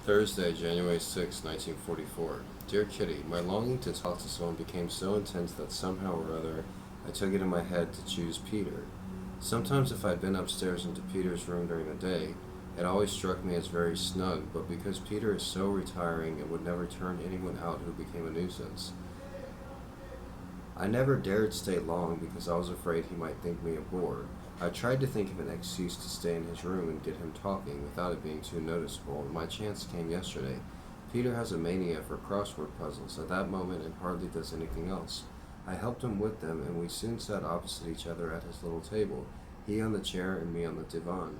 Thursday, January 6, 1944. Dear Kitty, my longing to talk to someone became so intense that somehow or other I took it in my head to choose Peter. Sometimes if I'd been upstairs into Peter's room during the day, it always struck me as very snug, but because Peter is so retiring and would never turn anyone out who became a nuisance, I never dared stay long because I was afraid he might think me a bore. I tried to think of an excuse to stay in his room and get him talking without it being too noticeable, and my chance came yesterday. Peter has a mania for crossword puzzles at that moment and hardly does anything else. I helped him with them, and we soon sat opposite each other at his little table, he on the chair and me on the divan.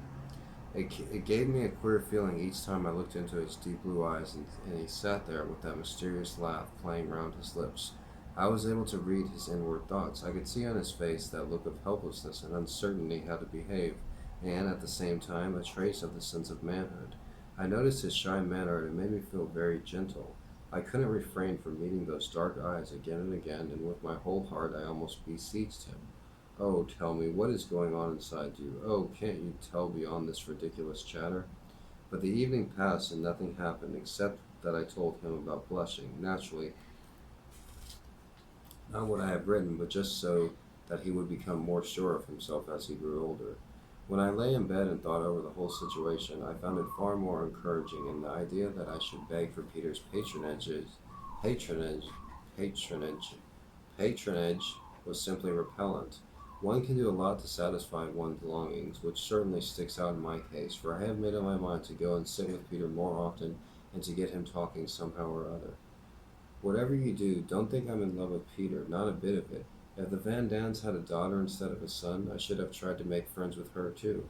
It gave me a queer feeling each time I looked into his deep blue eyes, and he sat there with that mysterious laugh playing round his lips. I was able to read his inward thoughts. I could see on his face that look of helplessness and uncertainty how to behave, and at the same time a trace of the sense of manhood. I noticed his shy manner, and it made me feel very gentle. I couldn't refrain from meeting those dark eyes again and again, and with my whole heart I almost beseeched him. Oh, tell me, what is going on inside you? Oh, can't you tell beyond this ridiculous chatter? But the evening passed and nothing happened except that I told him about blushing. Naturally, not what I have written, but just so that he would become more sure of himself as he grew older. When I lay in bed and thought over the whole situation, I found it far more encouraging, and the idea that I should beg for Peter's patronage, patronage, patronage was simply repellent. One can do a lot to satisfy one's longings, which certainly sticks out in my case, for I have made up my mind to go and sit with Peter more often and to get him talking somehow or other. Whatever you do, don't think I'm in love with Peter, not a bit of it. If the Van Dans had a daughter instead of a son, I should have tried to make friends with her too.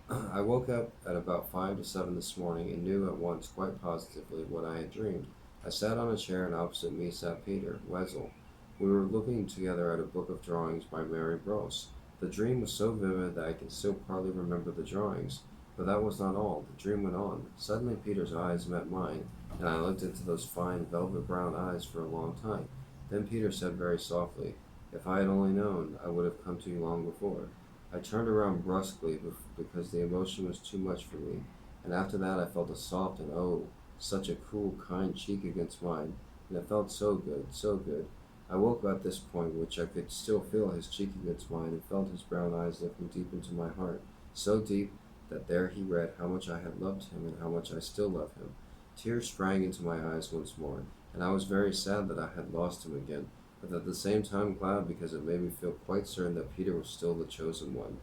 I woke up at about 5 to 7 this morning and knew at once quite positively what I had dreamed. I sat on a chair and opposite me sat Peter Wetzel. We were looking together at a book of drawings by Mary Gross. The dream was so vivid that I can still partly remember the drawings. But that was not all. The dream went on. Suddenly Peter's eyes met mine, and I looked into those fine velvet brown eyes for a long time. Then Peter said very softly, "If I had only known, I would have come to you long before." I turned around brusquely because the emotion was too much for me, and after that I felt a soft and oh, such a cool, kind cheek against mine, and it felt so good, so good. I woke at this point, which I could still feel his cheek against mine, and felt his brown eyes looking deep into my heart, so deep that there he read how much I had loved him and how much I still love him. Tears sprang into my eyes once more, and I was very sad that I had lost him again, but at the same time glad because it made me feel quite certain that Peter was still the chosen one.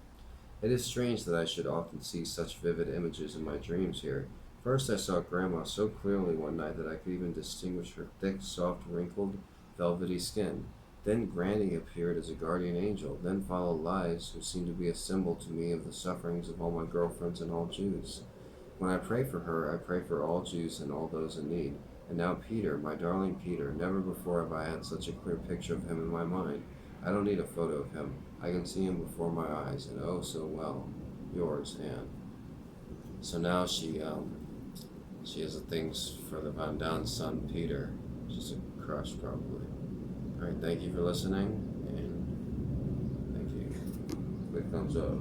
It is strange that I should often see such vivid images in my dreams here. First I saw Grandma so clearly one night that I could even distinguish her thick, soft, wrinkled, velvety skin. Then Granny appeared as a guardian angel. Then followed Liz, who seemed to be a symbol to me of the sufferings of all my girlfriends and all Jews. When I pray for her, I pray for all Jews and all those in need. And now Peter, my darling Peter, never before have I had such a clear picture of him in my mind. I don't need a photo of him. I can see him before my eyes, and oh so well. Yours, Anne. So now she has a things for the Van Down son, Peter. She's a crush, probably. Alright, thank you for listening, and thank you. Big thumbs up.